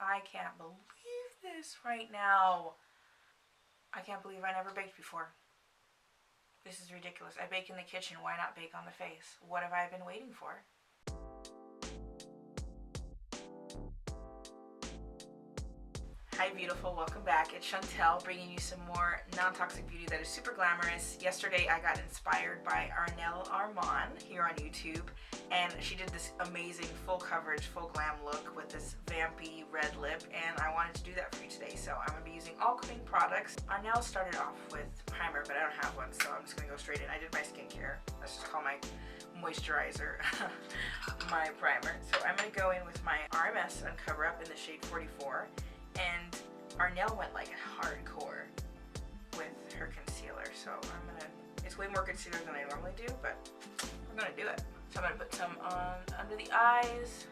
I can't believe this right now. I can't believe I never baked before. This is ridiculous. I bake in the kitchen. Why not bake on the face? What have I been waiting for? Hi beautiful, welcome back. It's Chantel bringing you some more non-toxic beauty that is super glamorous. Yesterday I got inspired by Arnellarmon'S here on YouTube, and she did this amazing full coverage, full glam look with this vampy red lip, and I wanted to do that for you today. So I'm going to be using all clean products. Arnell started off with primer, but I don't have one, so I'm just going to go straight in. I did my skincare. Let's just call my moisturizer my primer. So I'm going to go in with my RMS Uncover Up in the shade 44. And Arnell went like hardcore with her concealer, so it's way more concealer than I normally do, but I'm gonna do it. So I'm gonna put some on under the eyes,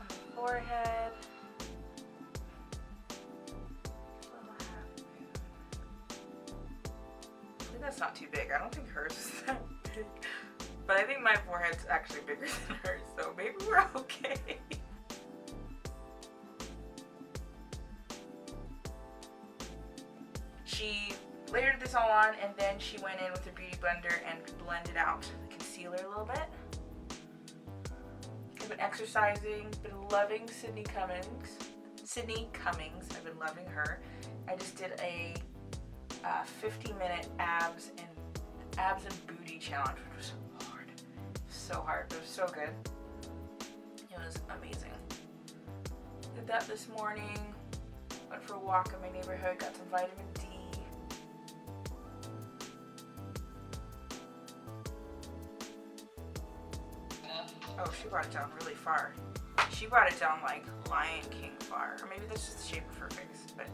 on the forehead. I think that's not too big. I don't think hers is that big, but I think my forehead's actually bigger than hers, so maybe we're okay. She layered this all on, and then she went in with a beauty blender and blended out the concealer a little bit. I've been exercising, been loving Sydney Cummings. I've been loving her. I just did a 50-minute abs and booty challenge, which was hard. So hard, but it was so good. It was amazing. Did that this morning. Went for a walk in my neighborhood, got some vitamin D. Oh, she brought it down really far. She brought it down like Lion King far. Or maybe that's just the shape of her face, but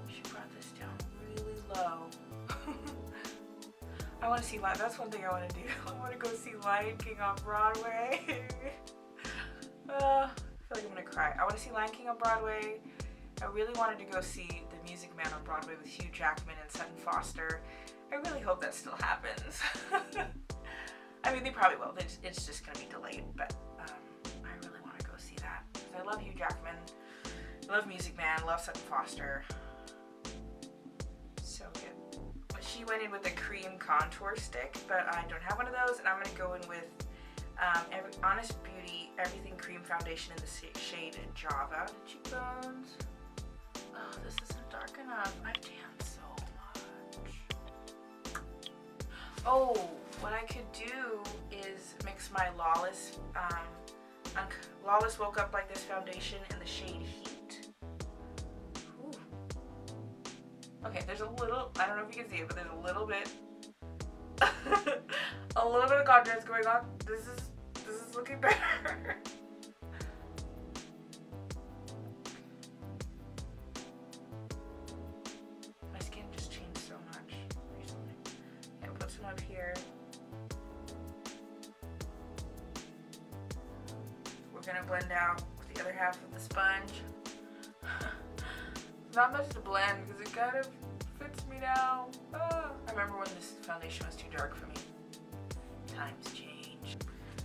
she brought this down really low. I want to see Lion. That's one thing I want to do. I want to go see Lion King on Broadway. I feel like I'm going to cry. I want to see Lion King on Broadway. I really wanted to go see The Music Man on Broadway with Hugh Jackman and Sutton Foster. I really hope that still happens. I mean, they probably will. It's just going to be delayed, but I really want to go see that. Because I love Hugh Jackman, I love Music Man, I love Sutton Foster. So good. But she went in with a cream contour stick, but I don't have one of those, and I'm going to go in with Honest Beauty Everything Cream Foundation in the shade Java. Cheekbones. Oh, this isn't dark enough. I tan so much. Oh, what I could do is mix my Lawless Woke Up Like This foundation in the shade Heat. Ooh. Okay, there's a little, I don't know if you can see it, but there's a little bit of contrast going on. This is looking better. My skin just changed so much recently. I'm gonna put some up here. We're gonna blend out with the other half of the sponge. Not much to blend because it kind of fits me now. I remember when this foundation was too dark for me. Times change.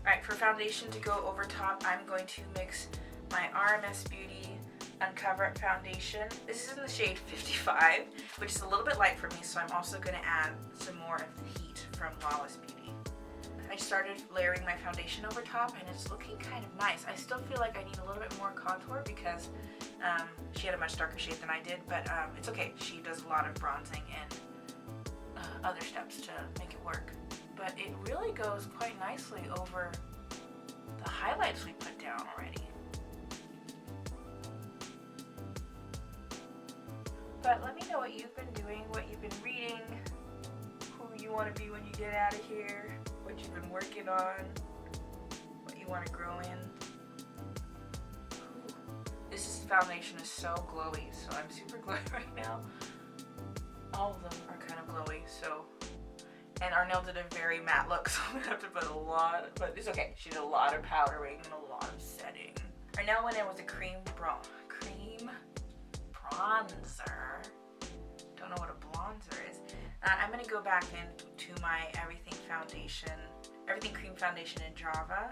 Alright, for foundation to go over top, I'm going to mix my RMS Beauty Uncover Up foundation. This is in the shade 55, which is a little bit light for me, so I'm also going to add some more of the Heat from Lawless Beauty. I started layering my foundation over top, and it's looking kind of nice. I still feel like I need a little bit more contour because she had a much darker shade than I did, but it's okay. She does a lot of bronzing and other steps to make it work. But it really goes quite nicely over the highlights we put down already. But let me know what you've been doing, what you've been reading, who you want to be when you get out of here, what you've been working on, what you want to grow in. Ooh. This foundation is so glowy, so I'm super glowy right now. All of them are kind of glowy, so. And Arnell did a very matte look, so I'm going to have to put a lot, but it's okay. She did a lot of powdering and a lot of setting. Arnell went in with a cream bronzer. Don't know what a bronzer is. I'm going to go back into my Everything Cream Foundation in Java.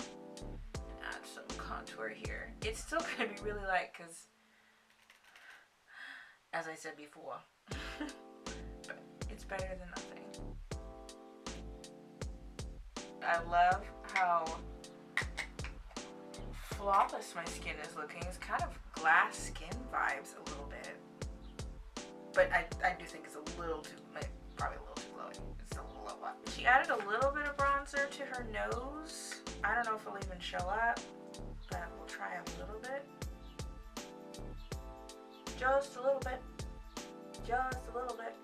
Add some contour here. It's still going to be really light because as I said before. But it's better than nothing. I love how flawless my skin is looking. It's kind of glass skin vibes a little bit. But I do think it's a little too, like, probably a little too glowing. It's a little lot. She added a little bit of bronzer to her nose. I don't know if it'll even show up, but we'll try a little bit. Just a little bit. Just a little bit.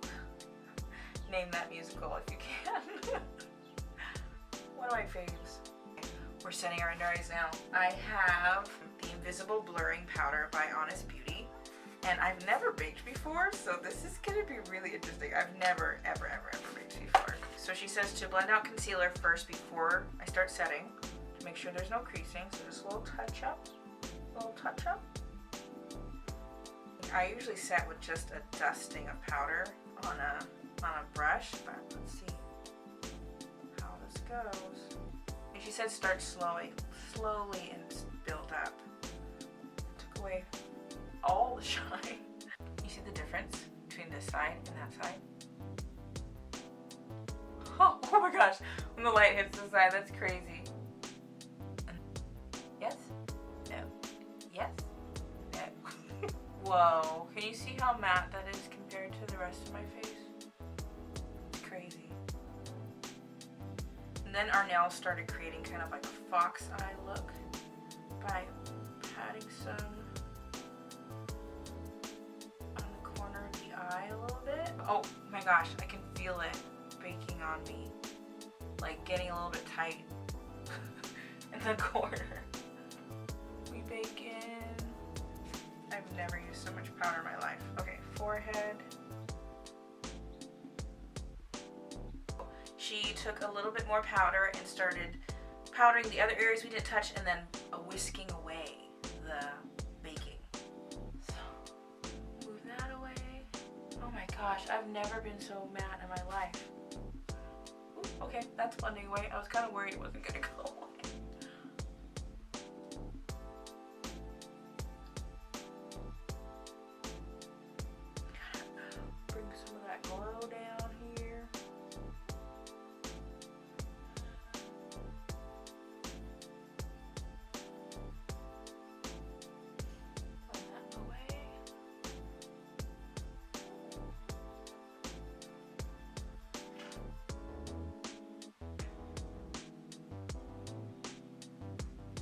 Name that musical if you can. One of my faves. We're setting our under eyes now. I have the Invisible Blurring Powder by Honest Beauty. And I've never baked before, so this is gonna be really interesting. I've never, ever, ever, ever baked before. So she says to blend out concealer first before I start setting, to make sure there's no creasing. So just a little touch up, I usually set with just a dusting of powder on a brush, but let's see how this goes. And she said start slowly and build up. Took away all the shine. You see the difference between this side and that side? Oh my gosh, when the light hits the side, that's crazy. Yes? No. Yes? No. Whoa, can you see how matte that is compared to the rest of my face? It's crazy. And then Arnell started creating kind of like a fox eye look by patting some on the corner of the eye a little bit. Oh my gosh, I can feel it baking on me. Like getting a little bit tight in the corner. We bake in. I've never used so much powder in my life. Okay, forehead. She took a little bit more powder and started powdering the other areas we didn't touch and then whisking away the baking. So, move that away. Oh my gosh, I've never been so matte in my life. Ooh, okay, that's blending away. I was kind of worried it wasn't gonna go away. Bring some of that glow down here. Blend that away.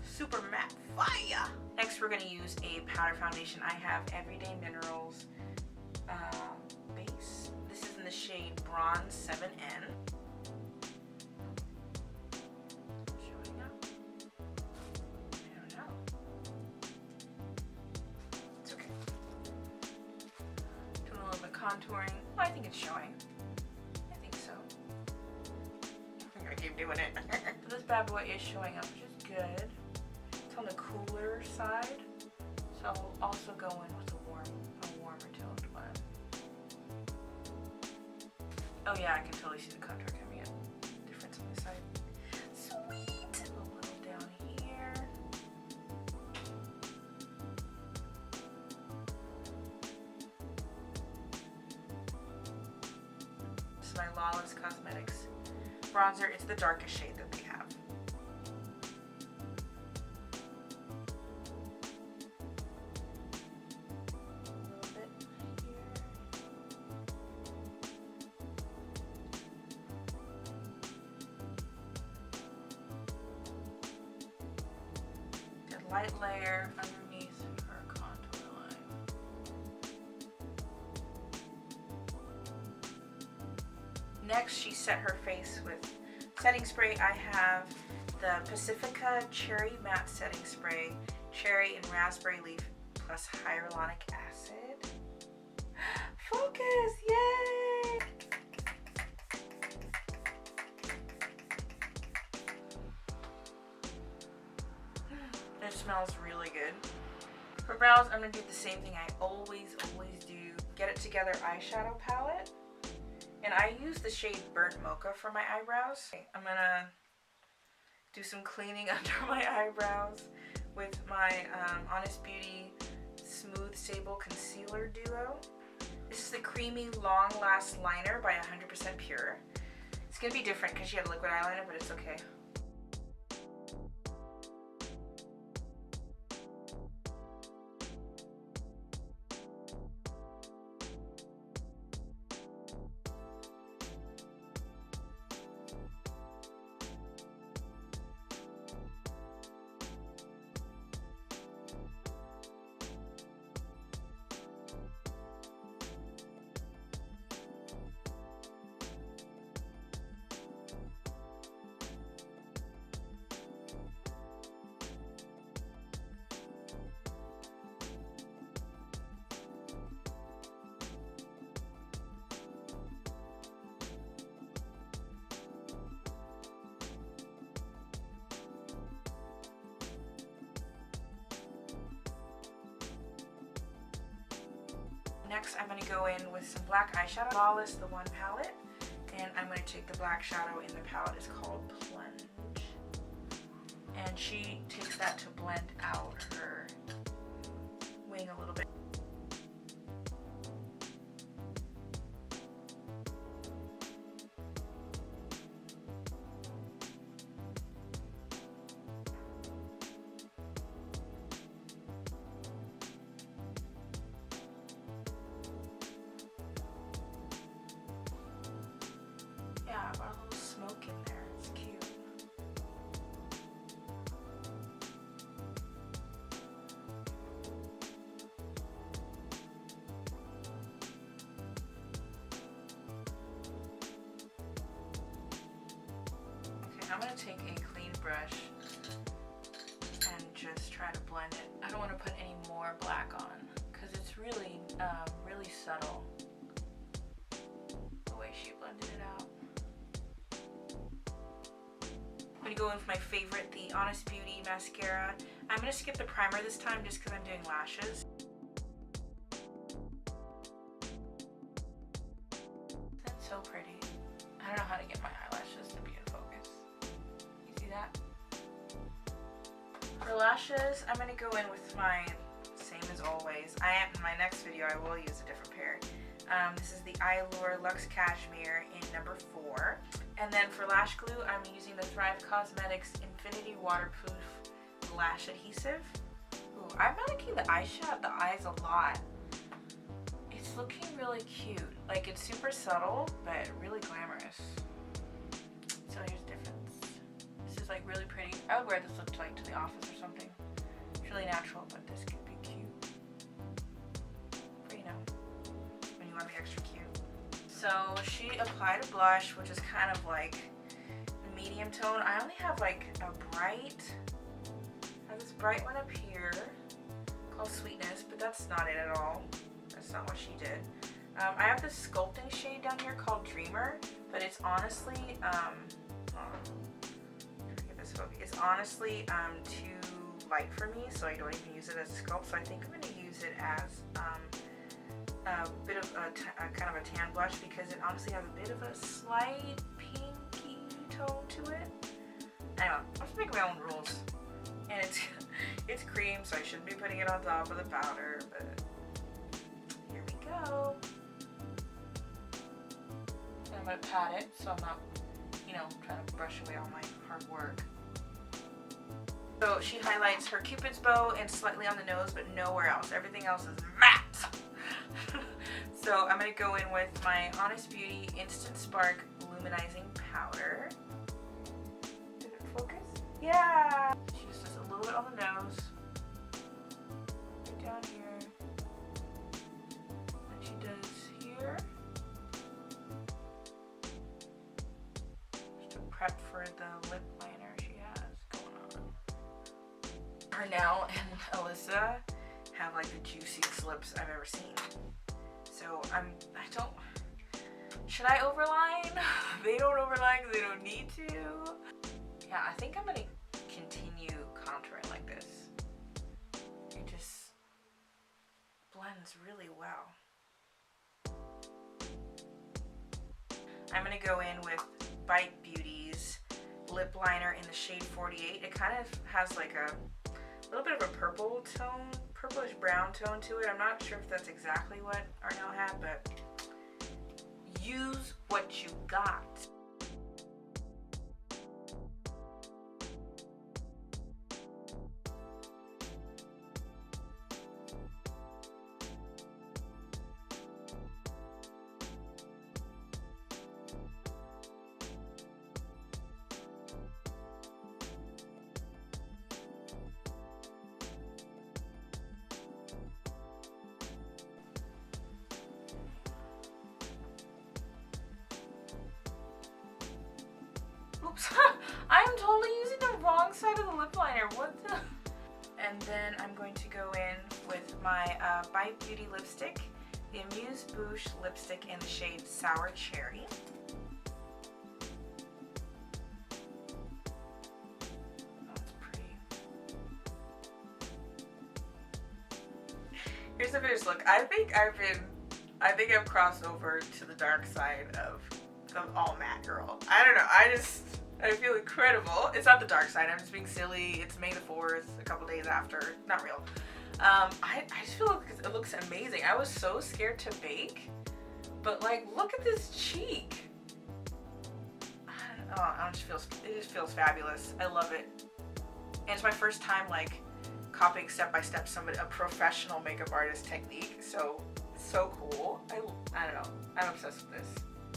Super matte fire! Next we're going to use a powder foundation. I have Everyday Minerals base. This is in the shade Bronze 7N. Showing up? I don't know. It's okay. Doing a little bit of contouring. Oh, I think it's showing. I think so. I keep doing it. So this bad boy is showing up, which is good. It's on the cooler side, so we'll also go in with a warmer toned one. Oh yeah, I can totally see the contour coming in. Difference on this side. Sweet! A little down here. This is my Lawless Cosmetics bronzer. It's the darkest shade that they have. Light layer underneath her contour line. Next, she set her face with setting spray. I have the Pacifica Cherry Matte Setting Spray, cherry and raspberry leaf plus hyaluronic acid. Focus! Yay! It smells really good. For brows, I'm going to do the same thing I always do. Get It Together eyeshadow palette. And I use the shade Burnt Mocha for my eyebrows. I'm going to do some cleaning under my eyebrows with my Honest Beauty Smooth Sable Concealer Duo. This is the Creamy Long Last Liner by 100% Pure. It's going to be different because she had a liquid eyeliner, but it's okay. Next, I'm going to go in with some black eyeshadow, Lawless the One Palette, and I'm going to take the black shadow in the palette. It's called Plunge, and she takes that to blend out her wing a little bit. Yeah, I got a little smoke in there. It's cute. Okay, I'm going to take a clean brush and just try to blend it. I don't want to put any more black on because it's really, really subtle the way she blended it out. I'm going to go in with my favorite, the Honest Beauty mascara. I'm going to skip the primer this time just because I'm doing lashes. That's so pretty. I don't know how to get my eyelashes to be in focus. You see that? For lashes, I'm going to go in with my, same as always. In my next video, I will use a different pair. This is the Eyeliner Luxe Cashmere in number 4. And then for lash glue, I'm using the Thrive Cosmetics Infinity Waterproof Lash Adhesive. Ooh, I'm liking the eyeshadow, the eyes a lot. It's looking really cute. Like, it's super subtle, but really glamorous. So here's the difference. This is like really pretty. I would wear this look like to the office or something. It's really natural, but this could be cute. For, you know, when you want to be extra cute. So she applied a blush, which is kind of like medium tone. I only have like a bright, I have this bright one up here called Sweetness, but that's not it at all. That's not what she did. I have this sculpting shade down here called Dreamer, but it's honestly, it's honestly too light for me, so I don't even use it as a sculpt. So I think I'm going to use it as a bit of a kind of a tan blush because it honestly has a bit of a slight pinky tone to it. Anyway, I'm just making my own rules, and it's cream, so I shouldn't be putting it on top of the powder. But here we go. And I'm gonna pat it so I'm not, you know, trying to brush away all my hard work. So she highlights her Cupid's bow and slightly on the nose, but nowhere else. Everything else is matte. So I'm going to go in with my Honest Beauty Instant Spark Luminizing Powder. Did it focus? Yeah! She just does a little bit on the nose. Right down here. And she does here. Just to prep for the lip liner she has going on. Arnell and Alyssa have like the juiciest lips I've ever seen. So should I overline? They don't overline because they don't need to. Yeah, I think I'm gonna continue contouring like this. It just blends really well. I'm gonna go in with Bite Beauty's lip liner in the shade 48. It kind of has like a little bit of a purple tone, purplish brown tone to it. I'm not sure if that's exactly what Arnell had, but use what you got. Oops, I am totally using the wrong side of the lip liner. What the? And then I'm going to go in with my Bite Beauty lipstick, the Amuse Bouche lipstick in the shade Sour Cherry. Oh, it's pretty. Here's the finished look. I think I've crossed over to the dark side of all matte girl. I don't know. I feel incredible. It's not the dark side. I'm just being silly. It's May the 4th, a couple days after. Not real. I just feel like it looks amazing. I was so scared to bake, but like, look at this cheek. I don't know. It just feels fabulous. I love it. And it's my first time like copying step by step a professional makeup artist technique. So cool. I don't know. I'm obsessed with this.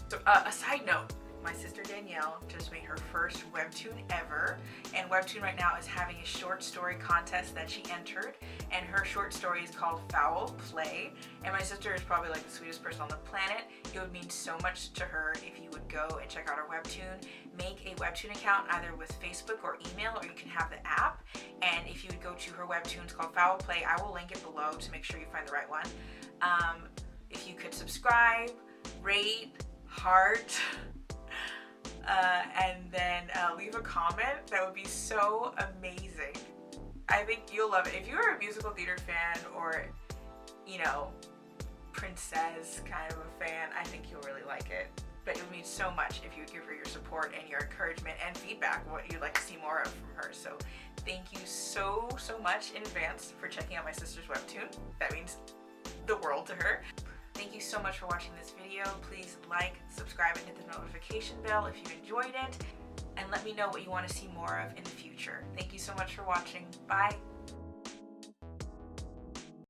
So a side note, my sister Danielle just made her first webtoon ever, and Webtoon right now is having a short story contest that she entered, and her short story is called Foul Play, and my sister is probably like the sweetest person on the planet. It would mean so much to her if you would go and check out her Webtoon, make a Webtoon account either with Facebook or email, or you can have the app, and if you would go to her Webtoon, it's called Foul Play. I will link it below to make sure you find the right one. If you could subscribe, rate, heart, and then leave a comment, that would be so amazing. I think you'll love it. If you're a musical theater fan or, you know, princess kind of a fan, I think you'll really like it. But it would mean so much if you would give her your support and your encouragement and feedback, what you'd like to see more of from her. So thank you so much in advance for checking out my sister's Webtoon. That means the world to her. Thank you so much for watching this video. Please like, subscribe, and hit the notification bell if you enjoyed it. And let me know what you want to see more of in the future. Thank you so much for watching. Bye.